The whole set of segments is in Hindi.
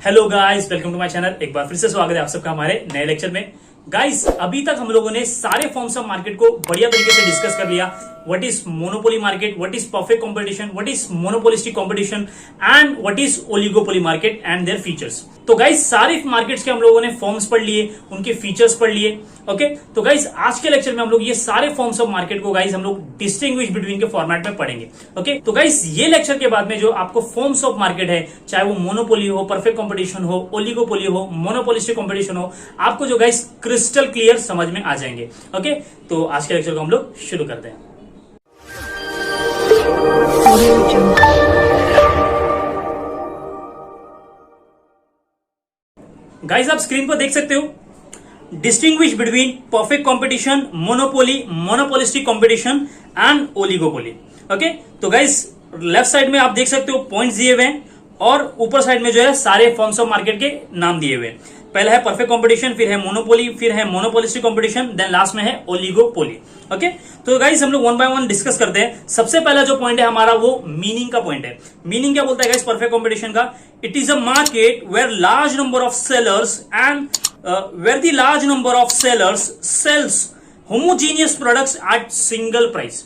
Hello guys, welcome to my channel. एक बार फिर से स्वागत है आप सबका हमारे नए लेक्चर में। गाइस, अभी तक हम लोगों ने सारे फॉर्म्स ऑफ मार्केट को बढ़िया तरीके से डिस्कस कर लिया। What is monopoly market, what is perfect competition, what is monopolistic competition and what is oligopoly market and their features. तो गाइस, सारे मार्केट्स के हम लोगों ने फॉर्म्स पढ़ लिए, उनके फीचर्स पढ़ लिए। ओके, तो गाइस आज के लेक्चर में हम लोग ये सारे फॉर्म्स ऑफ मार्केट को गाइस हम लोग डिस्टिंग्विश बिटवीन के फॉर्मेट में पढ़ेंगे। ओके, तो गाइस ये लेक्चर के बाद में जो आपको फॉर्म्स ऑफ मार्केट है, चाहे वो मोनोपोली हो, परफेक्ट कंपटीशन हो, ओलिगोपोली हो, मोनोपोलिस्टिक कंपटीशन हो, आपको जो गाइस क्रिस्टल क्लियर समझ में आ जाएंगे। ओके, तो आज के लेक्चर को हम लोग शुरू करते हैं। गाइस, आप स्क्रीन पर देख सकते हो, distinguish between perfect competition, monopoly, monopolistic competition and oligopoly. Okay, तो गाइस लेफ्ट साइड में आप देख सकते हो पॉइंट्स दिए हुए हैं और ऊपर साइड में जो है सारे फॉर्म्स ऑफ मार्केट के नाम दिए हुए हैं। पहला है परफेक्ट कंपटीशन, फिर है मोनोपोली, फिर है मोनोपोलिस्टिक कंपटीशन, देन लास्ट में है ओलिगोपोली। ओके, तो गाइस हम लोग वन बाय वन डिस्कस करते हैं। सबसे पहला जो पॉइंट है हमारा वो मीनिंग का पॉइंट है। मीनिंग क्या बोलता है गाइस परफेक्ट कंपटीशन का? It is a market where large number of sellers and where the large number of sellers sells homogeneous products at single price।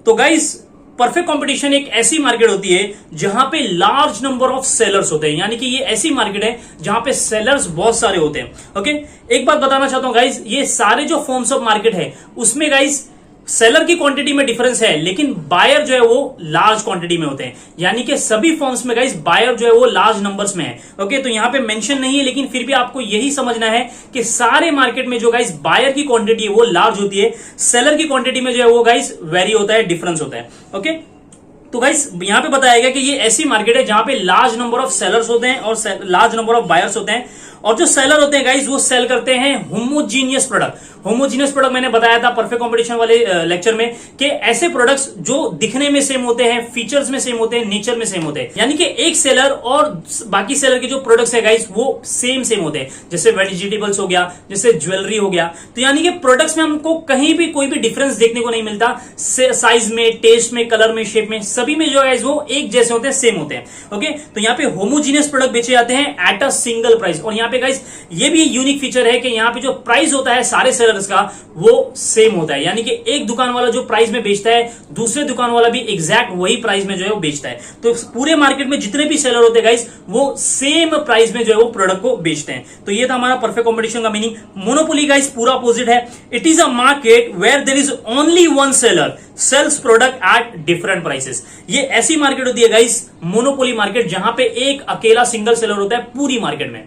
तो गाइस परफेक्ट कंपटीशन एक ऐसी मार्केट होती है जहां पे लार्ज नंबर ऑफ सेलर्स होते हैं, यानी कि ये ऐसी मार्केट है जहां पे सेलर्स बहुत सारे होते हैं। ओके, एक बात बताना चाहता हूं गाइस, ये सारे जो फॉर्म्स ऑफ मार्केट है उसमें गाइस सेलर की क्वांटिटी में डिफरेंस है, लेकिन बायर जो है वो लार्ज क्वांटिटी में होते हैं। यानी कि सभी फॉर्म्स में गाइस बायर जो है वो लार्ज नंबर्स में है। ओके, तो यहां पे मेंशन नहीं है, लेकिन फिर भी आपको यही समझना है कि सारे मार्केट में जो गाइस बायर की क्वांटिटी है वो लार्ज होती है, सेलर की क्वांटिटी में जो है वो गाइस वेरी होता है, डिफरेंस होता है। ओके, तो गाइस यहां पे बताया गया कि ये ऐसी मार्केट है जहां पे लार्ज नंबर ऑफ सेलर्स होते हैं और लार्ज नंबर ऑफ बायर्स होते हैं। और जो सेलर होते हैं गाइस वो सेल करते हैं होमोजीनियस प्रोडक्ट। होमोजीनियस प्रोडक्ट मैंने बताया था परफेक्ट कंपटीशन वाले लेक्चर में कि ऐसे प्रोडक्ट्स जो दिखने में सेम होते हैं, फीचर्स में सेम होते हैं, नेचर में सेम होते हैं। यानी कि एक सेलर और बाकी सेलर के जो प्रोडक्ट्स है गाइस वो सेम होते हैं। जैसे वेजिटेबल्स हो गया, जैसे ज्वेलरी हो गया। तो यानी कि प्रोडक्ट्स में हमको कहीं भी कोई भी डिफरेंस देखने को नहीं मिलता। साइज में, टेस्ट में, कलर में, शेप में, सभी में जो है वो एक जैसे होते हैं, सेम होते हैं। ओके, तो यहाँ पे होमोजीनियस प्रोडक्ट बेचे जाते हैं एट अ सिंगल प्राइस। और यहाँ पे गाइस ये भी यूनिक फीचर है कि यहाँ पे जो प्राइस होता है सारे सेलर्स का वो सेम होता है। यानी कि एक दुकान वाला जो प्राइस में बेचता है दूसरे दुकान वाला भी एग्जैक्ट वही प्राइस में जो है वो बेचता है। तो पूरे मार्केट में जितने भी सेलर होते हैं गाइस वो सेम प्राइस में जो है वो प्रोडक्ट को बेचते हैं। तो ये था हमारा परफेक्ट कंपटीशन का मीनिंग। मोनोपोली गाइस पूरा अपोजिट है। It is a market where there is only one seller sells product at different prices. ये ऐसी मार्केट होती है गाइस मोनोपोली मार्केट जहां पे एक अकेला सिंगल सेलर होता है पूरी मार्केट में।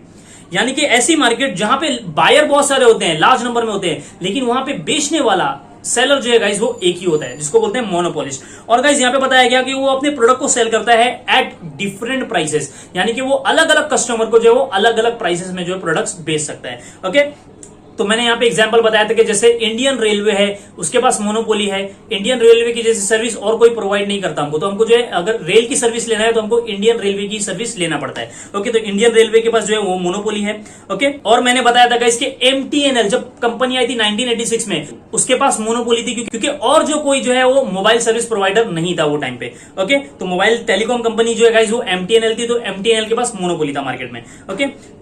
यानी कि ऐसी मार्केट जहां पे बायर बहुत सारे होते हैं, लार्ज नंबर में होते हैं, लेकिन वहां पे बेचने वाला सेलर जो है गाइस वो एक ही होता है, जिसको बोलते हैं मोनोपोलिस्ट। और गाइस यहां पे बताया गया कि वो अपने प्रोडक्ट को सेल करता है एट डिफरेंट प्राइसेस। यानी कि वो अलग अलग कस्टमर को जो है वो अलग अलग प्राइसेस में जो है प्रोडक्ट्स बेच सकता है। ओके, तो मैंने यहाँ पे एग्जांपल बताया था कि जैसे इंडियन रेलवे है, उसके पास मोनोपोली है। इंडियन रेलवे की जैसी सर्विस और कोई प्रोवाइड नहीं करता हमको, तो हमको जो है अगर रेल की सर्विस लेना है तो हमको इंडियन रेलवे की सर्विस लेना पड़ता है। ओके, तो इंडियन रेलवे के पास जो है वो मोनोपोली है। ओके, और मैंने बताया था इसके MTNL जब कंपनी आई थी 1986 में, उसके पास मोनोपोली थी क्योंकि और जो कोई जो है वो मोबाइल सर्विस प्रोवाइडर नहीं था वो टाइम पे। ओके, तो मोबाइल टेलीकॉम कंपनी जो है गाइस वो MTNL थी, तो MTNL के पास मोनोपोली था मार्केट में। ओके,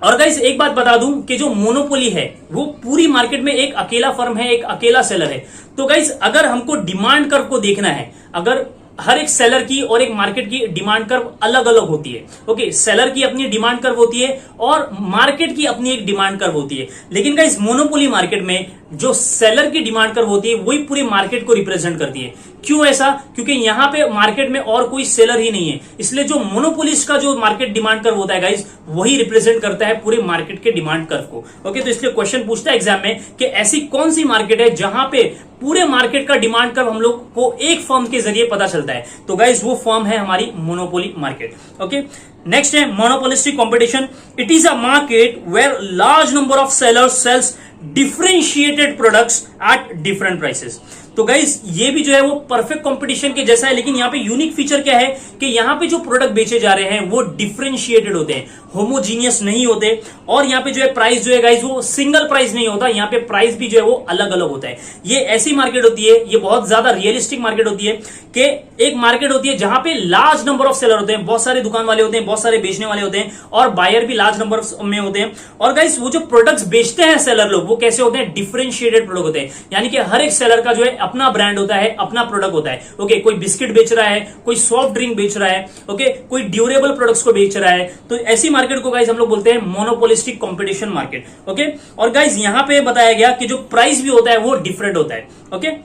और गाइस एक बात बता दूं कि जो मोनोपोली है वो पूरी मार्केट में एक अकेला फर्म है, एक अकेला सेलर है। तो गाइस अगर हमको डिमांड कर्व को देखना है, अगर हर एक सेलर की और एक मार्केट की डिमांड कर्व अलग अलग होती है। ओके, सेलर की अपनी डिमांड कर्व होती है और मार्केट की अपनी एक डिमांड कर्व होती है। लेकिन गाइस मोनोपोली मार्केट में जो सेलर की डिमांड कर्व होती है वही पूरी मार्केट को रिप्रेजेंट करती है। क्यों ऐसा? क्योंकि यहां पे मार्केट में और कोई सेलर ही नहीं है, इसलिए जो मोनोपोलिस्ट का जो मार्केट डिमांड कर्व होता है गाइस वही रिप्रेजेंट करता है पूरे मार्केट के डिमांड कर्व को। ओके, तो इसलिए क्वेश्चन पूछता है एग्जाम में कि ऐसी कौन सी मार्केट है जहां पे पूरे मार्केट का डिमांड कर्व हम लोग को एक फर्म के जरिए पता चलता है। तो गाइस वो फर्म है हमारी मोनोपोली मार्केट। ओके, नेक्स्ट है monopolistic competition. It is a market where large number of sellers sells differentiated products at different prices. तो गाइस ये भी जो है वो परफेक्ट कंपटीशन के जैसा है, लेकिन यहाँ पे यूनिक फीचर क्या है कि यहाँ पे जो प्रोडक्ट बेचे जा रहे हैं वो डिफरेंशिएटेड होते हैं, होमोजीनियस नहीं होते, और यहाँ पे जो है प्राइस जो है गाइस वो सिंगल प्राइस नहीं होता, यहाँ पे प्राइस भी जो है वो अलग अलग होता है। ये ऐसी मार्केट होती है, ये बहुत ज्यादा रियलिस्टिक मार्केट होती है कि एक मार्केट होती है जहां पे लार्ज नंबर ऑफ सेलर होते हैं, बहुत सारे दुकान वाले होते हैं, बहुत सारे बेचने वाले होते हैं, और बायर भी लार्ज नंबर में होते हैं। और गाइस वो जो प्रोडक्ट्स बेचते हैं सेलर लोग, वो कैसे होते हैं, डिफरेंशिएटेड प्रोडक्ट होते हैं, यानी कि हर एक सेलर का जो है अपना ब्रांड होता है, अपना प्रोडक्ट होता है। ओके, कोई बिस्किट बेच रहा है, कोई सॉफ्ट ड्रिंक बेच रहा है, ओके, कोई ड्यूरेबल प्रोडक्ट्स को बेच रहा है। तो ऐसी मार्केट को गाइस हम लोग बोलते हैं मोनोपोलिस्टिक कंपटीशन मार्केट। ओके, और गाइस यहां पे बताया गया कि जो प्राइस भी होता है वो डिफरेंट होता है। ओके,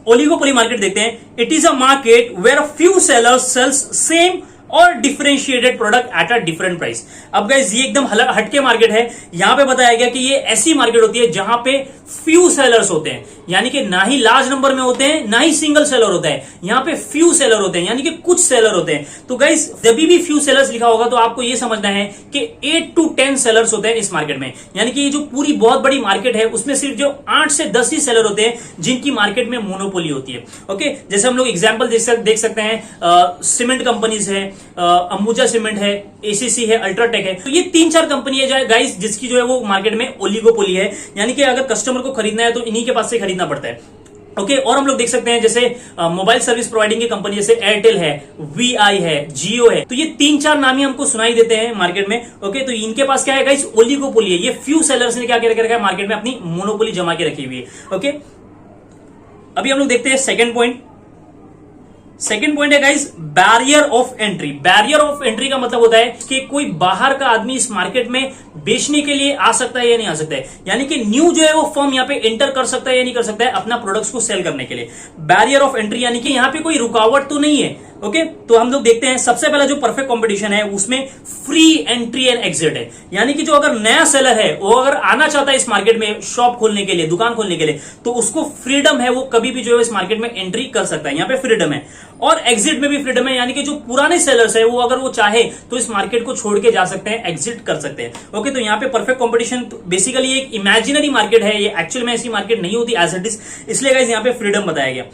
ओलिगोपोली मार्केट देखते हैं। It is a market where few sellers sells same और differentiated product at a different price. अब गाइस ये एकदम हटके मार्केट है। यहां पे बताया गया कि ये ऐसी मार्केट होती है जहां पे फ्यू सेलर्स होते हैं, यानी कि ना ही लार्ज नंबर में होते हैं, ना ही सिंगल सेलर होता है, यहां पे फ्यू सेलर होते हैं, यानी कि कुछ सेलर होते हैं। तो गाइस जब भी फ्यू सेलर्स लिखा होगा तो आपको ये समझना है कि 8 to 10 सेलर्स होते हैं इस मार्केट में, यानी कि ये जो पूरी बहुत बड़ी मार्केट है उसमें सिर्फ जो 8 से 10 ही सेलर होते हैं जिनकी मार्केट में मोनोपोली होती है। ओके, जैसे हम लोग एग्जाम्पल देख सकते हैं, सीमेंट कंपनीज है, अंबुजा सीमेंट है, एसीसी है, अल्ट्राटेक है। तो ये 3-4 कंपनी है गाइस जिसकी जो है वो मार्केट में ओलिगोपोली है, यानी कि अगर कस्टमर को खरीदना है तो इन्हीं के पास से खरीदना पड़ता है। ओके, और हम लोग देख सकते हैं जैसे मोबाइल सर्विस प्रोवाइडिंग की कंपनी जैसे एयरटेल है, वीआई है, जियो है। तो ये 3-4 नाम ही हमको सुनाई देते हैं मार्केट में। ओके, तो इनके पास क्या है गाइस, ओलिगोपोली है। ये फ्यू सेलर्स ने क्या कर रखा है, मार्केट में अपनी मोनोपोली जमा के रखी हुई है। ओके, अभी हम लोग देखते हैं सेकेंड पॉइंट। सेकेंड पॉइंट है guys barrier of entry. Barrier of entry का मतलब होता है कि कोई बाहर का आदमी इस मार्केट में बेचने के लिए आ सकता है या नहीं आ सकता है, यानी कि न्यू जो है वो फर्म यहाँ पे एंटर कर सकता है या नहीं कर सकता है अपना प्रोडक्ट्स को सेल करने के लिए। बैरियर ऑफ एंट्री यानी कि यहाँ पे कोई रुकावट तो नहीं है। ओके, तो हम लोग देखते हैं सबसे पहला जो परफेक्ट कंपटीशन है उसमें फ्री एंट्री एंड एग्जिट है, यानी कि जो अगर नया सेलर है वो अगर आना चाहता है इस मार्केट में शॉप खोलने के लिए, दुकान खोलने के लिए, तो उसको फ्रीडम है, वो कभी भी जो है इस मार्केट में एंट्री कर सकता है, यहाँ पे फ्रीडम है। और एग्जिट में भी फ्रीडम है, यानी कि जो पुराने सेलर्स है वो अगर वो चाहे तो इस मार्केट को छोड़ के जा सकते हैं, एग्जिट कर सकते हैं। ओके, तो यहाँ पे परफेक्ट कंपटीशन बेसिकली एक इमेजिनरी मार्केट है, ये एक्चुअल में ऐसी मार्केट नहीं होती एज इट इज, इसलिए गाइस यहाँ पे फ्रीडम बताया गया।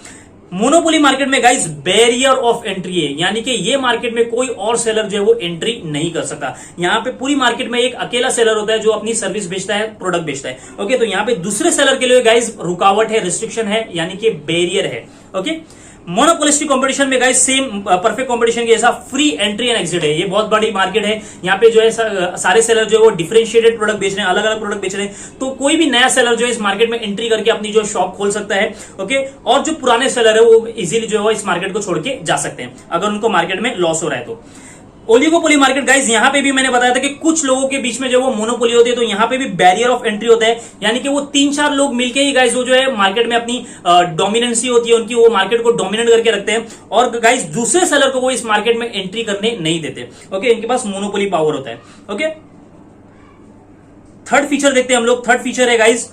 मोनोपोली मार्केट में गाइस बैरियर ऑफ एंट्री है, यानी कि ये मार्केट में कोई और सेलर जो है वो एंट्री नहीं कर सकता। यहाँ पे पूरी मार्केट में एक अकेला सेलर होता है जो अपनी सर्विस बेचता है, प्रोडक्ट बेचता है। ओके, तो यहाँ पे दूसरे सेलर के लिए गाइस रुकावट है, रिस्ट्रिक्शन है, यानी कि बैरियर है। ओके, मोनोपोलिस्टिक कंपटीशन में गाइस सेम परफेक्ट कंपटीशन के जैसा फ्री एंट्री एंड एग्जिट है। ये बहुत बड़ी मार्केट है, यहाँ पे जो है सारे सेलर जो है वो डिफरेंशिएटेड प्रोडक्ट बेच रहे हैं, अलग अलग प्रोडक्ट बेच रहे हैं। तो कोई भी नया सेलर जो है इस मार्केट में एंट्री करके अपनी जो शॉप खोल सकता है। ओके, और जो पुराने सेलर है वो इजीली जो है इस मार्केट को छोड़ के जा सकते हैं अगर उनको मार्केट में लॉस हो रहा है तो। ओलिगोपोली मार्केट गाइस यहां पे भी मैंने बताया था कि कुछ लोगों के बीच में जो वो मोनोपोली होती है, तो यहां पे भी बैरियर ऑफ एंट्री होता है, यानी कि वो 3-4 लोग मिलके ही गाइस वो जो है मार्केट में अपनी डोमिनेंसी होती है उनकी, वो मार्केट को डोमिनेट करके रखते हैं, और गाइस दूसरे सेलर को वो इस मार्केट में एंट्री करने नहीं देते। ओके, इनके पास मोनोपोली पावर होता है। ओके, थर्ड फीचर देखते हैं हम लोग। थर्ड फीचर है guys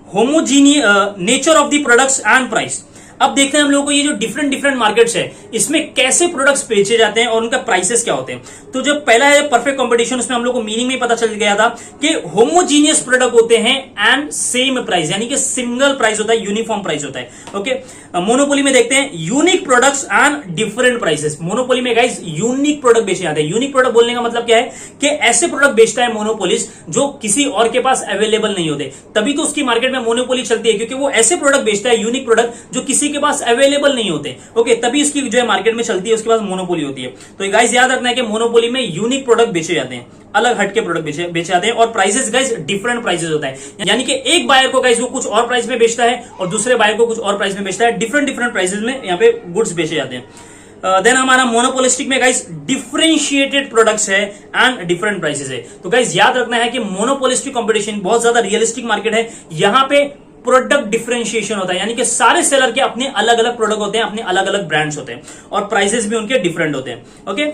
homogeneous nature of the products and price. अब देखते हैं हम लोगों को ये जो डिफरेंट मार्केट्स है इसमें कैसे प्रोडक्ट्स बेचे जाते हैं और उनका प्राइसेस क्या होते हैं। तो जो पहला है परफेक्ट कंपटीशन, उसमें हम लोग को मीनिंग में पता चल गया था कि होमोजीनियस प्रोडक्ट होते हैं एंड सेम प्राइस, यानी कि सिंगल प्राइस होता है, यूनिफॉर्म प्राइस होता है। ओके, मोनोपोली में देखते हैं unique products and different prices. Monopoly में गाइस यूनिक प्रोडक्ट बेचे जाते हैं। यूनिक प्रोडक्ट बोलने का मतलब क्या है कि ऐसे प्रोडक्ट बेचता है मोनोपोलिस्ट जो किसी और के पास अवेलेबल नहीं होते, तभी तो उसकी मार्केट में मोनोपोली चलती है, क्योंकि वो ऐसे प्रोडक्ट बेचता है, यूनिक प्रोडक्ट जो किसी के पास अवेलेबल नहीं होते। ओके, तभी इसकी जो है मार्केट में चलती है, उसके पास मोनोपोली होती है। तो गाइस याद रखना है कि मोनोपोली में यूनिक प्रोडक्ट बेचे जाते हैं, अलग हटके प्रोडक्ट बेचे जाते हैं, और प्राइसेस गाइस डिफरेंट प्राइसेस होता है, यानी कि एक बायर को गाइस वो कुछ और प्राइस में बेचता है और दूसरे बायर को कुछ और प्राइस में बेचता है। डिफरेंट प्राइसेस में यहाँ पे गुड्स बेचे जाते हैं। देन हमारा मोनोपोलिस्टिक में गाइस डिफरेंशिएटेड प्रोडक्ट्स है एंड डिफरेंट प्राइसेस है। तो गाइस याद रखना है कि मोनोपोलिस्टिक कंपटीशन बहुत ज्यादा रियलिस्टिक मार्केट है, यहां पे प्रोडक्ट डिफरेंशिएशन होता है, यानी कि सारे सेलर के अपने अलग अलग प्रोडक्ट होते हैं, अपने अलग अलग ब्रांड्स होते हैं, और प्राइसेस भी उनके डिफरेंट होते हैं। ओके,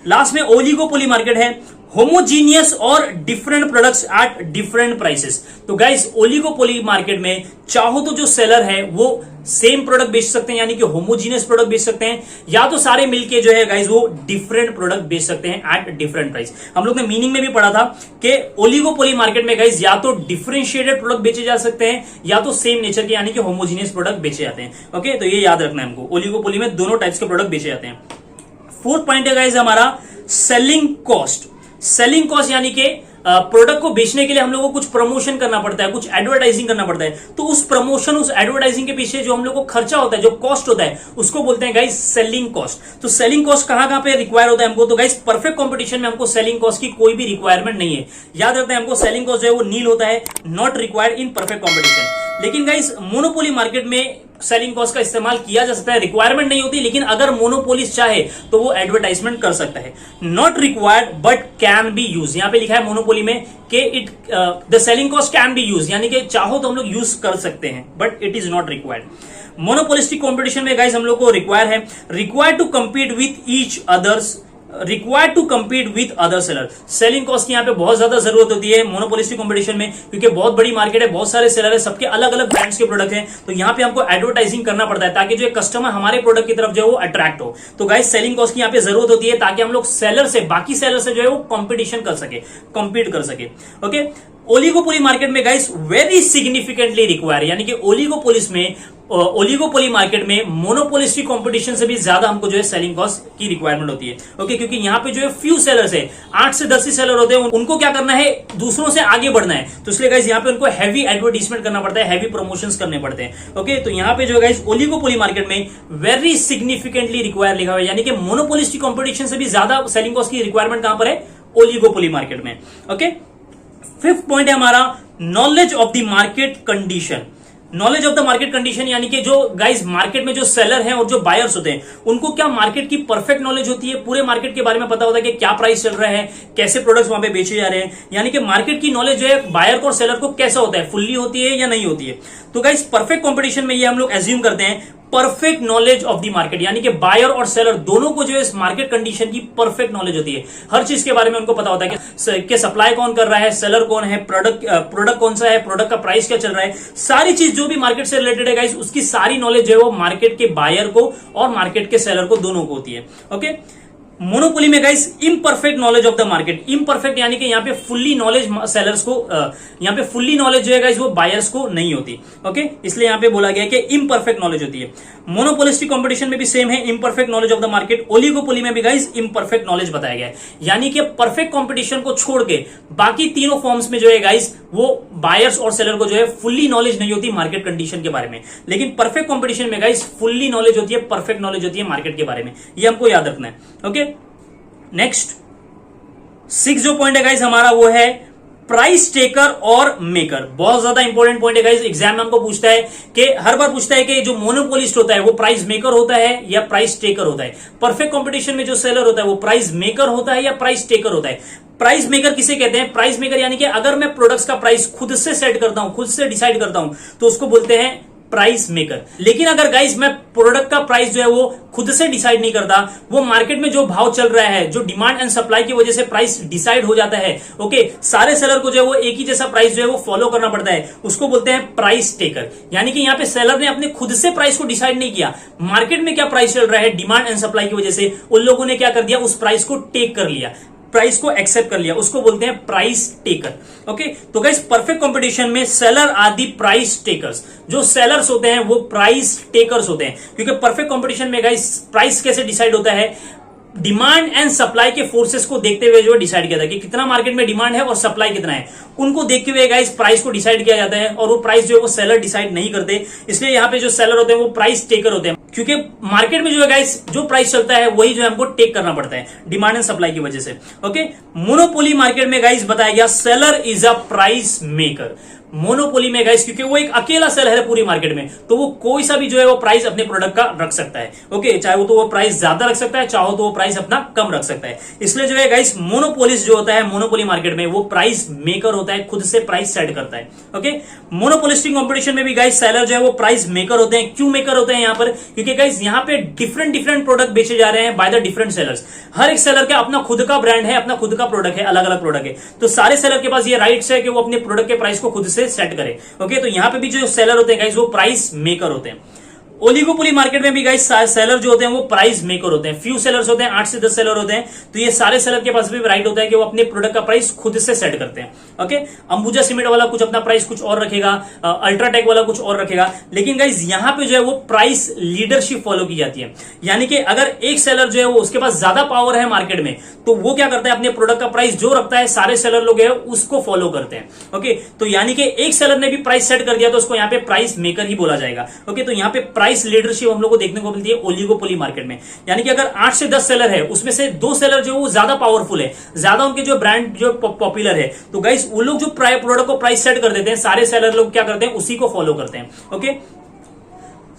लास्ट में ओलिगोपोली मार्केट है, होमोजीनियस और different products at different prices. तो गाइस ओलिगोपोली मार्केट में चाहो तो जो सेलर है वो सेम प्रोडक्ट बेच सकते हैं, यानी कि होमोजीनियस प्रोडक्ट बेच सकते हैं, या तो सारे मिलके जो है गाइस वो डिफरेंट प्रोडक्ट बेच सकते हैं एट डिफरेंट प्राइस। हम लोग ने मीनिंग में भी पढ़ा था कि ओलिगोपोली मार्केट में गाइस या तो डिफरेंशिएटेड प्रोडक्ट बेचे जा सकते हैं या तो सेम नेचर के यानी कि होमोजीनियस प्रोडक्ट बेचे जाते हैं। ओके, तो ये याद रखना है हमको, ओलिगोपोली में दोनों टाइप्स के प्रोडक्ट बेचे जाते हैं। फोर्थ पॉइंट है गाइस हमारा सेलिंग कॉस्ट। सेलिंग कॉस्ट यानी कि प्रोडक्ट को बेचने के लिए हम लोग को कुछ प्रमोशन करना पड़ता है, कुछ एडवर्टाइजिंग करना पड़ता है, तो उस प्रमोशन उस एडवर्टाइजिंग के पीछे जो हम लोग को खर्चा होता है, जो कॉस्ट होता है, उसको बोलते हैं गाइस सेलिंग कॉस्ट। तो सेलिंग कॉस्ट कहां कहां पे रिक्वायर होता है हमको? तो गाइस परफेक्ट कंपटीशन में हमको सेलिंग कॉस्ट की कोई भी रिक्वायरमेंट नहीं है। याद रखते हैं हमको सेलिंग कॉस्ट जो है वो नील होता है, not required in perfect competition. लेकिन गाइस मोनोपोली मार्केट में सेलिंग कॉस्ट का इस्तेमाल किया जा सकता है, रिक्वायरमेंट नहीं होती, लेकिन अगर मोनोपोलिस्ट चाहे तो वो एडवर्टाइजमेंट कर सकता है। Not required but can be use, यहां पे लिखा है मोनोपोली में कि it the selling cost can be use, यानी कि चाहो तो हम लोग यूज कर सकते हैं but it is not required. Monopolistic competition में गाइस हम लोग को रिक्वायर है, required to compete with each others, required to compete with other seller. Selling cost की यहाँ पे बहुत ज्यादा जरूरत होती है मोनोपोलिस्टिक कंपटीशन में, क्योंकि बहुत बड़ी मार्केट है, बहुत सारे सेलर है, सबके अलग अलग ब्रांड्स के प्रोडक्ट हैं, तो यहाँ पे हमको एडवर्टाइजिंग करना पड़ता है ताकि जो कस्टमर हमारे प्रोडक्ट की तरफ जो है वो अट्रैक्ट हो। तो गाइस सेलिंग कॉस्ट की यहाँ पे जरूरत होती है ताकि हम लोग सेलर से, बाकी सेलर से जो है वो कॉम्पिटिशन कर सके, कॉम्पीट कर सके। ओके, ओलिगोपोली मार्केट में गाइस वेरी सिग्निफिकेंटली रिक्वायर, यानी कि ओलिगोपोली मार्केट में मोनोपोलिस्टिक कंपटीशन से भी ज्यादा हमको जो है सेलिंग कॉस्ट की रिक्वायरमेंट होती है। ओके, क्योंकि यहाँ पे जो है फ्यू सेलर्स है, 8 से 10 ही सेलर होते हैं, उनको क्या करना है, दूसरों से आगे बढ़ना है, तो इसलिए गाइस यहाँ पे उनको हैवी एडवर्टाइजमेंट करना पड़ता है, हैवी प्रमोशंस करने पड़ते हैं। ओके, तो यहाँ पे जो गाइस ओलिगोपोली मार्केट में वेरी सिग्निफिकेंटली रिक्वायर लिखा हुआ है, यानी कि मोनोपोलिस्टिक कंपटीशन से भी ज्यादा सेलिंग कॉस्ट की रिक्वायरमेंट कहां पर है? ओलिगोपोली मार्केट में। ओके, फिफ्थ पॉइंट है हमारा knowledge of the market condition. Knowledge of the market condition यानी कि जो गाइस मार्केट में जो सेलर हैं और जो बायर्स होते हैं उनको क्या मार्केट की परफेक्ट नॉलेज होती है, पूरे मार्केट के बारे में पता होता है कि क्या प्राइस चल रहा है, कैसे प्रोडक्ट्स वहां पे बेचे जा रहे हैं, यानी कि मार्केट की नॉलेज जो है बायर को और सेलर को कैसा होता है, फुल्ली होती है या नहीं होती है। तो गाइस परफेक्ट कंपटीशन में ये हम लोग एज्यूम करते हैं perfect knowledge of the market, यानी कि बायर और सेलर दोनों को जो है इस मार्केट कंडीशन की परफेक्ट नॉलेज होती है। हर चीज के बारे में उनको पता होता है कि सप्लाई कौन कर रहा है, सेलर कौन है, प्रोडक्ट कौन सा है, प्रोडक्ट का प्राइस क्या चल रहा है, सारी चीज जो भी मार्केट से रिलेटेड है गाइस उसकी सारी नॉलेज जो है वो मार्केट के बायर को और मार्केट के सेलर को दोनों को होती है। ओके, मोनोपोली में guys imperfect knowledge of the market, imperfect यानी कि यहाँ पे फुल्ली नॉलेज सेलर्स को, यहाँ पे फुल्ली नॉलेज जो है गाइस वो बायर्स को नहीं होती। ओके, इसलिए यहाँ पे बोला गया कि इम्परफेक्ट नॉलेज होती है। मोनोपोलिस्टिक कंपटीशन में भी सेम है, imperfect knowledge of the market. Oligopoly में भी गाइस इम्परफेक्ट नॉलेज बताया गया है, यानी कि परफेक्ट कंपटीशन को छोड़ के बाकी तीनों फॉर्म्स में जो है गाइस वो बायर्स और सेलर को जो है फुल्ली नॉलेज नहीं होती मार्केट कंडीशन के बारे में, लेकिन परफेक्ट कंपटीशन में गाइस फुल्ली नॉलेज होती है, परफेक्ट नॉलेज होती है मार्केट के बारे में। ये हमको याद रखना है। ओके, नेक्स्ट 6 जो पॉइंट है गाइस हमारा वो है प्राइस टेकर और मेकर। बहुत ज्यादा इंपॉर्टेंट पॉइंट है गाइस, एग्जाम में हमको पूछता है कि हर बार पूछता है कि जो मोनोपोलिस्ट होता है वो प्राइस मेकर होता है या प्राइस टेकर होता है। परफेक्ट कंपटीशन में जो सेलर होता है वो प्राइस मेकर होता है या प्राइस टेकर होता है। प्राइस मेकर किसे कहते हैं? प्राइस मेकर यानी कि अगर मैं प्रोडक्ट्स का प्राइस खुद से सेट करता हूं, खुद से डिसाइड करता हूं, तो उसको बोलते हैं प्राइस मेकर। लेकिन अगर गाइस मैं प्रोडक्ट का प्राइस जो है वो खुद से डिसाइड नहीं करता, वो मार्केट में जो भाव चल रहा है, जो डिमांड एंड सप्लाई की वजह से प्राइस डिसाइड हो जाता है, ओके, सारे सेलर को जो है वो एक ही जैसा प्राइस जो है वो फॉलो करना पड़ता है, उसको बोलते हैं प्राइस टेकर। यानी कि यहाँ पे सेलर ने अपने खुद से प्राइस को डिसाइड नहीं किया, मार्केट में क्या प्राइस चल रहा है डिमांड एंड सप्लाई की वजह से उन लोगों ने क्या कर दिया, उस प्राइस को टेक कर लिया, प्राइस को एक्सेप्ट कर लिया, उसको बोलते हैं प्राइस टेकर। ओके, तो गाइस परफेक्ट कंपटीशन में seller are the price takers. जो सेलर्स होते हैं वो प्राइस टेकर्स होते हैं, क्योंकि परफेक्ट कंपटीशन में गाइस प्राइस कैसे डिसाइड होता है, डिमांड एंड सप्लाई के फोर्सेस को देखते हुए जो डिसाइड किया था कि कितना मार्केट में डिमांड है और सप्लाई कितना है, उनको देखते हुए गाइस प्राइस को डिसाइड किया जाता है, और वो प्राइस जो है वो सेलर डिसाइड नहीं करते। इसलिए यहाँ पे जो सेलर होते हैं वो प्राइस टेकर होते हैं, क्योंकि मार्केट में जो है गाइस जो प्राइस चलता है वही जो है हमको टेक करना पड़ता है डिमांड एंड सप्लाई की वजह से। ओके, मोनोपोली मार्केट में गाइस बताया गया seller is a price maker. Monopoly में गाइस, क्योंकि वो एक अकेला सेलर है पूरी मार्केट में, तो वो कोई सा भी जो है वो प्राइस अपने प्रोडक्ट का रख सकता है। ओके, चाहे वो प्राइस ज्यादा रख सकता है, चाहो तो वो प्राइस अपना कम रख सकता है। इसलिए जो है गाइस, मोनोपोलिस्ट जो होता है मोनोपोली मार्केट में, वो प्राइस मेकर होता है, खुद से प्राइस सेट करता है। ओके, मोनोपोलिस्टिक कंपटीशन में भी गाइस सेलर जो है वो प्राइस मेकर होते हैं। क्यों मेकर होते हैं यहाँ पर? क्योंकि गाइस यहाँ पे डिफरेंट प्रोडक्ट बेचे जा रहे हैं बाय द डिफरेंट सेलर्स। हर एक सेलर का अपना खुद का ब्रांड है, अपना खुद का प्रोडक्ट है, अलग अलग प्रोडक्ट है। तो सारे सेलर के पास ये राइट्स है कि वो अपने प्रोडक्ट के प्राइस को खुद से सेट करे। ओके, तो यहाँ पे भी जो सेलर होते हैं गाइस, वो प्राइस मेकर होते हैं। ओलिगोपोली मार्केट में भी गाइस सेलर जो होते हैं वो प्राइस मेकर होते हैं। फ्यू सेलर्स होते हैं, 8 से 10 सेलर होते हैं। तो ये सारे सेलर के पास भी राइट होता है कि वो अपने प्रोडक्ट का प्राइस खुद से सेट करते हैं। ओके, अंबुजा सीमेंट वाला कुछ अपना प्राइस कुछ और रखेगा, अल्ट्राटेक वाला कुछ और रखेगा। लेकिन गाइस यहाँ पे जो है वो प्राइस लीडरशिप फॉलो की जाती है। यानी कि अगर एक सेलर जो है वो उसके पास ज्यादा पावर है मार्केट में, तो वो क्या करता है, अपने प्रोडक्ट का प्राइस जो रखता है, सारे सेलर लोग है उसको फॉलो करते हैं। ओके, तो यानी कि एक सेलर ने भी प्राइस सेट कर दिया तो उसको यहाँ पे प्राइस मेकर ही बोला जाएगा। ओके, तो यहाँ पे प्राइस लीडरशिप हम लोग को देखने को मिलती है ओलिगोपोली मार्केट में। यानी कि अगर 8 से 10 सेलर है, उसमें से 2 सेलर जो वो ज्यादा पावरफुल है, ज्यादा उनके जो ब्रांड जो पॉपुलर है, तो गाइस वो लोग जो प्रोडक्ट को प्राइस सेट कर देते हैं, सारे सेलर लोग क्या करते हैं, उसी को फॉलो करते हैं। ओके,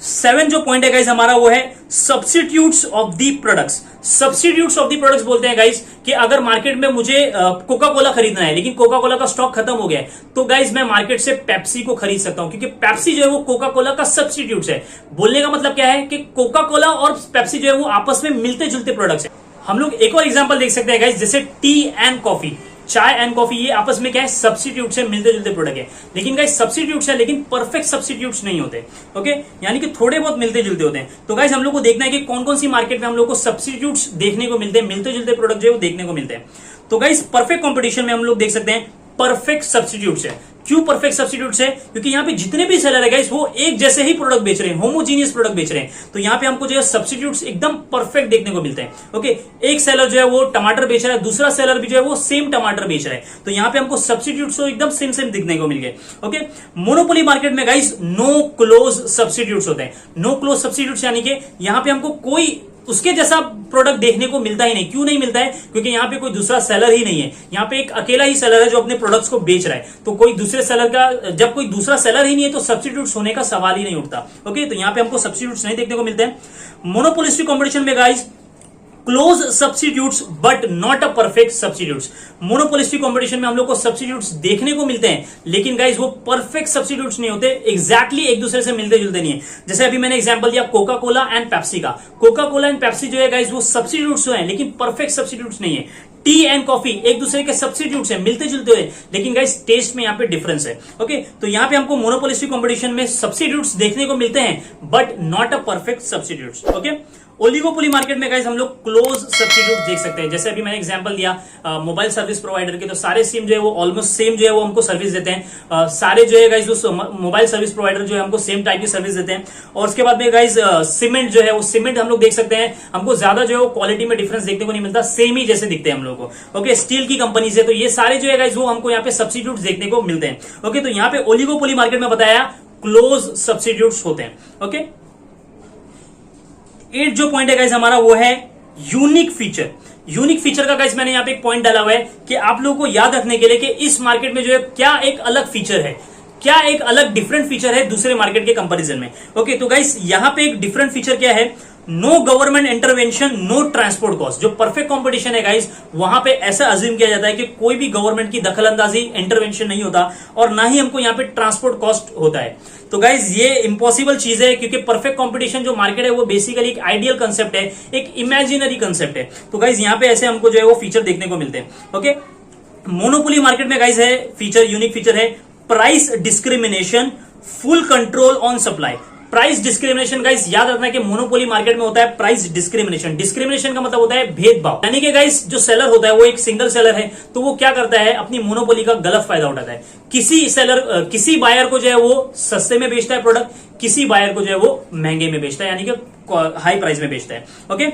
7 जो पॉइंट है गाइस हमारा वो है substitutes of the products. Substitutes of the products बोलते हैं गाइस कि अगर मार्केट में मुझे कोका कोला खरीदना है, लेकिन कोका कोला का स्टॉक खत्म हो गया है, तो गाइस मैं मार्केट से पेप्सी को खरीद सकता हूं, क्योंकि पेप्सी जो है वो कोका कोला का सब्स्टिट्यूट है। बोलने का मतलब क्या है कि कोका कोला और पेप्सी जो है वो आपस में मिलते जुलते प्रोडक्ट्स है। हम लोग एक और एग्जांपल देख सकते हैं गाइस, जैसे टी एंड कॉफी, चाय एंड कॉफी, ये आपस में क्या है, सब्स्टिट्यूट से मिलते जुलते प्रोडक्ट है। लेकिन गाइस सब्स्टिट्यूट्स है, लेकिन परफेक्ट सब्स्टिट्यूट्स नहीं होते। ओके, यानी कि थोड़े बहुत मिलते जुलते होते हैं। तो गाइस हम लोग को देखना है कि कौन कौन सी मार्केट में हम लोग को सब्स्टिट्यूट्स देखने को मिलते हैं, मिलते जुलते प्रोडक्ट जो है वो देखने को मिलते हैं। तो गाइस परफेक्ट कंपटीशन में हम लोग देख सकते हैं परफेक्ट सब्स्टिट्यूट्स है। क्यों परफेक्ट सब्स्टिट्यूट्स है? क्योंकि यहाँ पे जितने भी सेलर है गाइस वो एक जैसे ही प्रोडक्ट बेच रहे हैं, होमोजीनियस प्रोडक्ट बेच रहे हैं। तो यहाँ पे हमको जो है सब्स्टिट्यूट्स एकदम परफेक्ट देखने को मिलते हैं। ओके, एक सेलर जो है वो टमाटर बेच रहा है, दूसरा सेलर भी जो है वो सेम टमाटर बेच रहा है, तो यहाँ पे हमको सब्स्टिट्यूट्स तो एकदम सेम दिखने को मिल गए। ओके, मोनोपोली मार्केट में गाइस नो क्लोज सब्स्टिट्यूट्स होते हैं। नो क्लोज सब्स्टिट्यूट्स यानी कि यहाँ पे हमको कोई उसके जैसा प्रोडक्ट देखने को मिलता ही नहीं। क्यों नहीं मिलता है? क्योंकि यहाँ पे कोई दूसरा सेलर ही नहीं है। यहाँ पे एक अकेला ही सेलर है जो अपने प्रोडक्ट्स को बेच रहा है। तो कोई दूसरे सेलर का, जब कोई दूसरा सेलर ही नहीं है तो सब्स्टिट्यूट्स होने का सवाल ही नहीं उठता। ओके, तो यहाँ पे हमको सब्स्टिट्यूट्स नहीं देखने को मिलते हैं। मोनोपोलिस्टिक कॉम्पिटिशन में guys close substitutes but not a perfect substitutes. Monopolistic competition में हम लोग को सब्स्टिट्यूट्स देखने को मिलते हैं, लेकिन गाइस वो परफेक्ट सब्स्टिट्यूट्स नहीं होते, एग्जैक्टली एक दूसरे से मिलते जुलते नहीं है। जैसे अभी मैंने एग्जांपल दिया कोका कोला एंड पेप्सी का। कोका कोला एंड पेप्सी जो है गाइस वो सब्स्टिट्यूट्स तो हैं, लेकिन परफेक्ट सब्स्टिट्यूट्स नहीं है। टी एंड कॉफी एक दूसरे के सब्स्टिट्यूट्स हैं, मिलते जुलते हुए, लेकिन गाइस टेस्ट में यहाँ पे डिफरेंस है। ओके, तो यहाँ पे हमको मोनोपोलिस्टिक कंपटीशन में सब्स्टिट्यूट्स देखने को मिलते हैं but not a perfect substitutes. Okay, oligopoly market में गाइस हम लोग क्लोज सब्स्टिट्यूट देख सकते हैं। जैसे अभी मैंने एग्जांपल दिया मोबाइल सर्विस प्रोवाइडर के, तो सारे सिम जो है वो ऑलमोस्ट सेम जो है वो हमको सर्विस देते हैं। सारे जो है गाइस वो मोबाइल सर्विस प्रोवाइडर जो है हमको सेम टाइप की सर्विस देते हैं। और उसके बाद में गाइस सीमेंट जो है वो सीमेंट हम लोग देख सकते हैं, हमको ज्यादा जो है वो क्वालिटी में डिफरेंस देखने को नहीं मिलता, सेम ही जैसे दिखते हैं हम लोग को। ओके, स्टील की कंपनी से, तो ये सारे जो है गाइस वो हमको यहाँ पे सब्स्टिट्यूट देखने को मिलते हैं। ओके, तो यहाँ पे ओलिगोपोली मार्केट में बताया क्लोज सब्स्टिट्यूट होते हैं। ओके, 8 जो पॉइंट है गाइस हमारा वो है यूनिक फीचर। यूनिक फीचर का गाइस मैंने यहाँ पे एक पॉइंट डाला हुआ है कि आप लोगों को याद रखने के लिए कि इस मार्केट में जो है क्या एक अलग फीचर है, क्या एक अलग डिफरेंट फीचर है दूसरे मार्केट के कंपैरिजन में। ओके, तो गाइस यहाँ पे एक डिफरेंट फीचर क्या है, no government intervention, no transport cost. जो परफेक्ट कंपटीशन है गाइस वहां पे ऐसा अज्यूम किया जाता है कि कोई भी गवर्नमेंट की दखलंदाजी, इंटरवेंशन नहीं होता और ना ही हमको यहाँ पे ट्रांसपोर्ट कॉस्ट होता है। तो गाइज ये इम्पॉसिबल चीज है, क्योंकि परफेक्ट कंपटीशन जो मार्केट है वो बेसिकली एक आइडियल कंसेप्ट है, एक इमेजिनरी कंसेप्ट है। तो गाइज यहाँ पे ऐसे हमको जो है वो फीचर देखने को मिलते हैं। ओके, मोनोपोली मार्केट में गाइज है फीचर, यूनिक फीचर है price discrimination, full control on supply. Price discrimination guys याद रखना है कि मोनोपोली मार्केट में होता है प्राइस डिस्क्रिमिनेशन। डिस्क्रिमिनेशन का मतलब होता है भेदभाव, यानी कि गाइस जो सेलर होता है वो एक सिंगल सेलर है, तो वो क्या करता है, अपनी मोनोपोली का गलत फायदा उठाता है। किसी बायर को जो है वो सस्ते में बेचता है प्रोडक्ट, किसी बायर को जो है वो महंगे में बेचता है, यानी कि हाई प्राइस में बेचता है। ओके,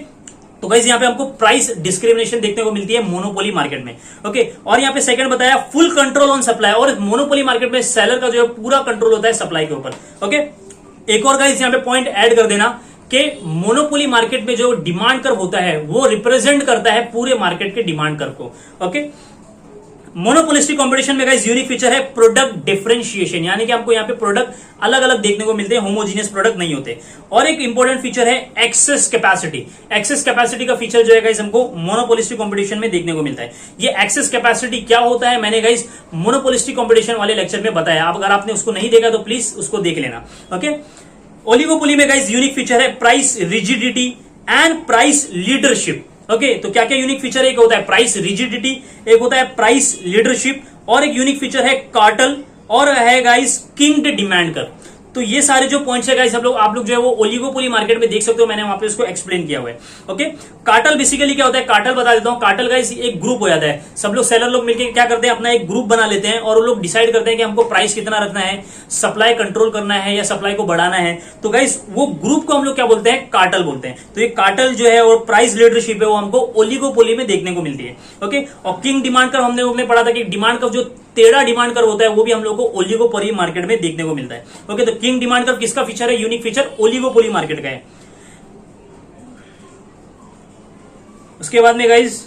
तो गाइस यहाँ पे हमको प्राइस डिस्क्रिमिनेशन देखने को मिलती है मोनोपोली मार्केट में। ओके, और यहाँ पे सेकंड बताया फुल कंट्रोल ऑन सप्लाई, और मोनोपोली मार्केट में सेलर का जो है पूरा कंट्रोल होता है सप्लाई के ऊपर। ओके, एक और गाइस यहाँ पे पॉइंट ऐड कर देना कि मोनोपोली मार्केट में जो डिमांड कर्व होता है वो रिप्रेजेंट करता है पूरे मार्केट के डिमांड कर्व को। ओके, मोनोपोलिस्टिक कंपटीशन में गाइस यूनिक फीचर है प्रोडक्ट डिफरेंशिएशन, यानी कि हमको यहाँ पे प्रोडक्ट अलग अलग देखने को मिलते हैं, होमोजीनियस प्रोडक्ट नहीं होते। और एक इंपॉर्टेंट फीचर है एक्सेस कैपेसिटी। एक्सेस कैपेसिटी का फीचर जो है गाइस हमको मोनोपोलिस्टिक कंपटीशन में देखने को मिलता है। ये एक्सेस कैपेसिटी क्या होता है मैंने गाइस मोनोपोलिस्टिक कंपटीशन वाले लेक्चर में बताया, अगर आपने उसको नहीं देखा तो प्लीज उसको देख लेना। ओके, ओलिगोपोली में गाइस यूनिक फीचर है price rigidity and price leadership. Okay, तो क्या क्या यूनिक फीचर है? एक होता है प्राइस रिजिडिटी, एक होता है प्राइस लीडरशिप, और एक यूनिक फीचर है कार्टल, और है गाइस किंग्ड डिमांड कर्व। तो ये सारे जो पॉइंट्स है गाइस आप लोग जो है वो ओलिगोपोली मार्केट में देख सकते हो, मैंने वहां पे इसको एक्सप्लेन किया हुआ है। ओके, कार्टल बेसिकली क्या होता है? कार्टल बता देता हूं। कार्टल गाइस एक ग्रुप हो जाता है, सब लोग सेलर लोग मिलकर क्या करते हैं, अपना एक ग्रुप बना लेते हैं और वो लोग डिसाइड करते हैं कि हमको प्राइस कितना रखना है, सप्लाई कंट्रोल करना है या सप्लाई को बढ़ाना है। तो गाइस वो ग्रुप को हम लोग क्या बोलते हैं? कार्टल बोलते हैं। तो ये कार्टल जो है और प्राइस लीडरशिप है वो हमको ओलिगोपोली में देखने को मिलती है। ओके, और किंग डिमांड कर्व हमने लोग ने पढ़ा था कि डिमांड कर्व जो टेढ़ा डिमांड कर्व होता है वो भी हम लोग को ओलिगोपोली मार्केट में देखने को मिलता है। ओके, तो किंग डिमांड कर्व किसका फीचर है? यूनिक फीचर ओलिगोपोली मार्केट का है। उसके बाद में गाइस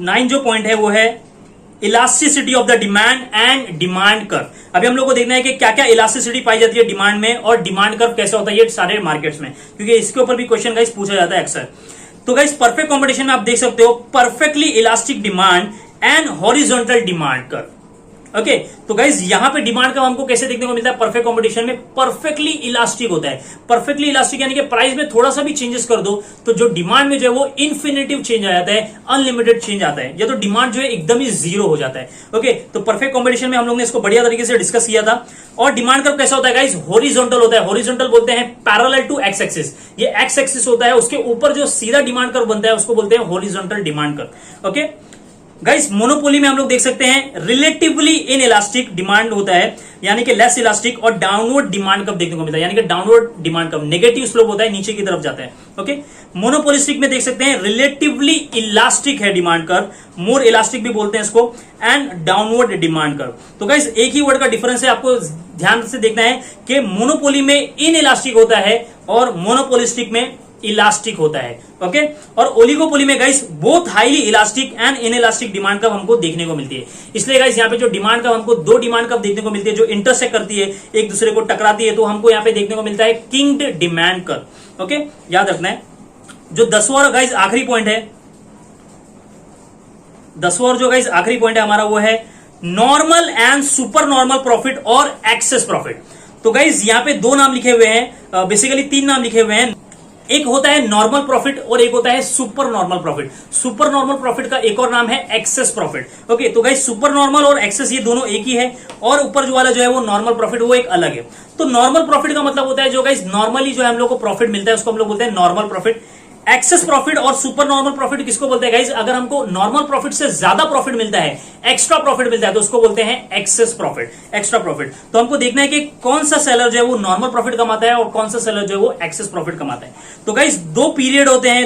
9 जो पॉइंट है वो है elasticity of the demand and demand curve. अभी हम लोग को देखना है कि क्या क्या इलास्टिसिटी पाई जाती है डिमांड में और डिमांड कर्व कैसा होता है ये सारे मार्केट्स में, क्योंकि इसके ऊपर भी क्वेश्चन गाइस पूछा जाता है अक्सर। तो गाइस परफेक्ट कंपटीशन में आप देख सकते हो perfectly elastic demand and horizontal demand curve. Okay, तो गाइज यहां पे डिमांड का हमको कैसे देखने को मिलता है? परफेक्ट कंपटीशन में परफेक्टली इलास्टिक होता है। परफेक्टली इलास्टिक यानी कि प्राइस में थोड़ा सा भी चेंजेस कर दो तो जो डिमांड में जो है वो इन्फिनिटिव चेंज आ जाता है, अनलिमिटेड चेंज आता है, या तो डिमांड जो है एकदम ही जीरो हो जाता है। ओके, तो परफेक्ट कंपटीशन में हम लोग ने इसको बढ़िया तरीके से डिस्कस किया था। और डिमांड कर्व कैसा होता है गाइज? हॉरिजॉन्टल होता है। हॉरिजॉन्टल बोलते हैं पैरेलल टू एक्स एक्सिस। ये एक्स एक्सिस होता है, उसके ऊपर जो सीधा डिमांड कर्व बनता है उसको बोलते हैं horizontal demand curve. Okay guys, monopoly में हम लोग देख सकते हैं रिलेटिवली इन इलास्टिक डिमांड होता है, यानी कि लेस इलास्टिक, और डाउनवर्ड डिमांड कर्व देखने को मिलता है, यानी कि downward demand curve negative slope होता है, नीचे की तरफ जाता है। ओके, मोनोपोलिस्टिक में देख सकते हैं रिलेटिवली इलास्टिक है डिमांड कर्व, मोर इलास्टिक भी बोलते हैं इसको, एंड डाउनवर्ड डिमांड कर्व। तो गाइस एक ही वर्ड का डिफरेंस है, आपको ध्यान से देखना है कि मोनोपोली में इन इलास्टिक होता है और मोनोपोलिस्टिक में इलास्टिक होता है। ओके, और ओलिगोपोली में guys both highly elastic and inelastic demand curve हमको देखने को मिलती है। इसलिए गाइस यहाँ पे जो डिमांड कर्व हमको दो डिमांड कर्व देखने को मिलती है जो इंटरसेक्ट करती है, एक दूसरे को टकराती है, तो हमको यहाँ पे देखने को मिलता है किंग्ड डिमांड कर्व। ओके, याद रखना है। जो 10वां और गाइस आखिरी पॉइंट है, 10वां और जो गाइस आखिरी पॉइंट है हमारा वो है normal and super normal profit और एक्सेस प्रॉफिट। तो गाइस यहाँ पे दो नाम लिखे हुए हैं, बेसिकली 3 नाम लिखे हुए हैं। एक होता है नॉर्मल प्रॉफिट और एक होता है super normal profit. Super normal profit का एक और नाम है एक्सेस प्रॉफिट। ओके, तो गाइस सुपर नॉर्मल और एक्सेस ये दोनों एक ही है, और ऊपर जो वाला जो है वो नॉर्मल प्रॉफिट वो एक अलग है। तो नॉर्मल प्रॉफिट का मतलब होता है जो गाइस नॉर्मली जो है हम लोग को प्रॉफिट मिलता है उसको हम लोग बोलते हैं नॉर्मल प्रॉफिट। एक्सेस प्रॉफिट और सुपर नॉर्मल प्रॉफिट किसको बोलते हैं गाइस? अगर हमको नॉर्मल प्रॉफिट से ज्यादा प्रॉफिट मिलता है, एक्स्ट्रा प्रॉफिट मिलता है, तो उसको बोलते हैं एक्सेस प्रॉफिट, एक्स्ट्रा प्रॉफिट। तो हमको देखना है कि कौन सा सेलर जो है वो नॉर्मल प्रॉफिट कमाता है और कौन सा सेलर जो है वो एक्सेस प्रॉफिट कमाता है। तो गाइस दो पीरियड होते हैं,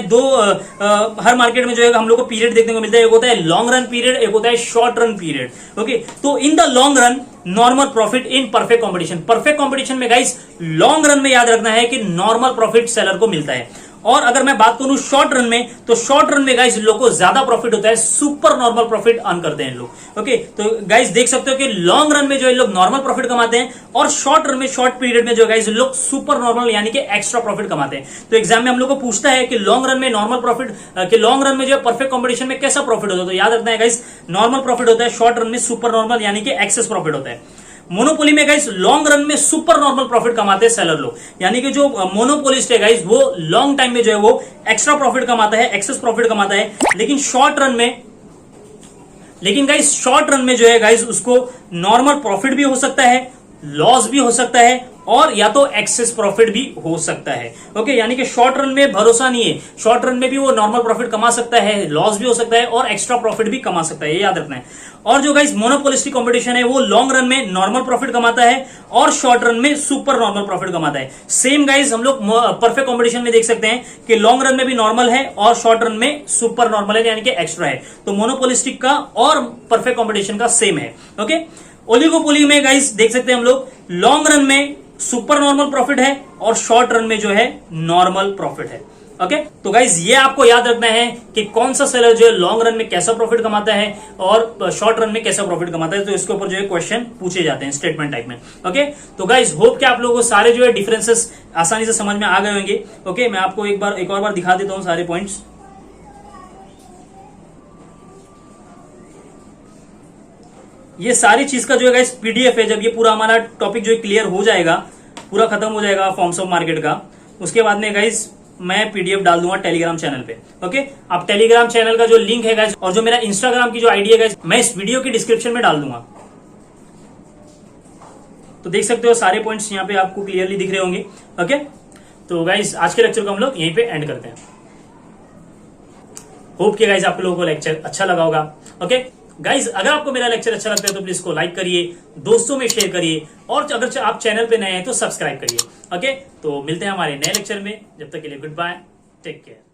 हर मार्केट में जो है हम लोग को पीरियड देखने को मिलता है। एक होता है लॉन्ग रन पीरियड, एक होता है शॉर्ट रन पीरियड। ओके, तो in the long run normal profit in perfect competition. Perfect competition में गाइस लॉन्ग रन में याद रखना है कि नॉर्मल प्रॉफिट सेलर को मिलता है। और अगर मैं बात करूं शॉर्ट रन में, तो शॉर्ट रन में गाइस लोग को ज्यादा प्रॉफिट होता है, सुपर नॉर्मल प्रॉफिट अर्न करते हैं लोग। ओके, तो गाइस देख सकते हो कि लॉन्ग रन में जो है लोग नॉर्मल प्रॉफिट कमाते हैं और शॉर्ट रन में, शॉर्ट पीरियड में जो गाइस लोग सुपर नॉर्मल यानी कि एक्स्ट्रा प्रॉफिट कमाते हैं। तो एग्जाम में हम लोग को पूछता है कि लॉन्ग रन में नॉर्मल प्रॉफिट, कि लॉन्ग रन में जो है परफेक्ट कॉम्पिटिशन में कैसा प्रॉफिट होता है, तो याद रखना है गाइस नॉर्मल प्रॉफिट होता है, शॉर्ट रन में सुपर नॉर्मल यानी कि एक्सेस प्रॉफिट होता है। मोनोपोली में गाइस लॉन्ग रन में सुपर नॉर्मल प्रॉफिट कमाते हैं सेलर लोग, यानी कि जो मोनोपोलिस्ट है गाइस वो लॉन्ग टाइम में जो है वो एक्स्ट्रा प्रॉफिट कमाता है, एक्सेस प्रॉफिट कमाता है। लेकिन गाइस शॉर्ट रन में जो है गाइस उसको नॉर्मल प्रॉफिट भी हो सकता है, लॉस भी हो सकता है, और या तो एक्सेस प्रॉफिट भी हो सकता है। ओके, यानी कि शॉर्ट रन में भरोसा नहीं है, शॉर्ट रन में भी वो नॉर्मल प्रॉफिट कमा सकता है, लॉस भी हो सकता है और एक्स्ट्रा प्रॉफिट भी कमा सकता है, ये याद रखना है। और जो गाइस मोनोपोलिस्टिक कंपटीशन है वो लॉन्ग रन में नॉर्मल प्रॉफिट कमाता है और शॉर्ट रन में सुपर नॉर्मल प्रॉफिट कमाता है। सेम गाइस हम लोग परफेक्ट कंपटीशन में देख सकते हैं कि लॉन्ग रन में भी नॉर्मल है और शॉर्ट रन में सुपर नॉर्मल है, यानी कि एक्स्ट्रा है। तो मोनोपोलिस्टिक का और परफेक्ट कंपटीशन का सेम है। ओके, ओलिगोपोली में गाइस देख सकते हैं हम लोग लॉन्ग रन में सुपर नॉर्मल प्रॉफिट है और शॉर्ट रन में जो है नॉर्मल प्रॉफिट है। ओके तो गाइज ये आपको याद रखना है कि कौन सा सेलर जो है लॉन्ग रन में कैसा प्रॉफिट कमाता है और शॉर्ट रन में कैसा प्रॉफिट कमाता है, तो इसके ऊपर जो है क्वेश्चन पूछे जाते हैं स्टेटमेंट टाइप में। ओके तो गाइज होप कि आप लोगों को सारे जो है डिफरेंसेस आसानी से समझ में आ गए होंगे। ओके मैं आपको एक और बार दिखा देता हूं सारे पॉइंट्स। ये सारी चीज का जो है गाइस पीडीएफ है। जब ये पूरा हमारा टॉपिक जो है क्लियर हो जाएगा, पूरा खत्म हो जाएगा फॉर्म्स ऑफ मार्केट का, उसके बाद में गाइस मैं पीडीएफ डाल दूंगा टेलीग्राम चैनल पे। ओके आप टेलीग्राम चैनल का जो लिंक है गाइस और जो मेरा इंस्टाग्राम की जो आईडी है गाइस मैं इस वीडियो की डिस्क्रिप्शन में डाल दूंगा। तो देख सकते हो सारे पॉइंट्स यहाँ पे आपको क्लियरली दिख रहे होंगे। ओके तो गाइस आज के लेक्चर को हम लोग यहीं पे एंड करते हैं। होप कि गाइस आप लोगों को लेक्चर अच्छा लगा होगा। ओके गाइज अगर आपको मेरा लेक्चर अच्छा लगता है तो प्लीज को लाइक करिए, दोस्तों में शेयर करिए और अगर आप चैनल पे नए हैं तो सब्सक्राइब करिए। ओके तो मिलते हैं हमारे नए लेक्चर में, जब तक के लिए गुड बाय, टेक केयर।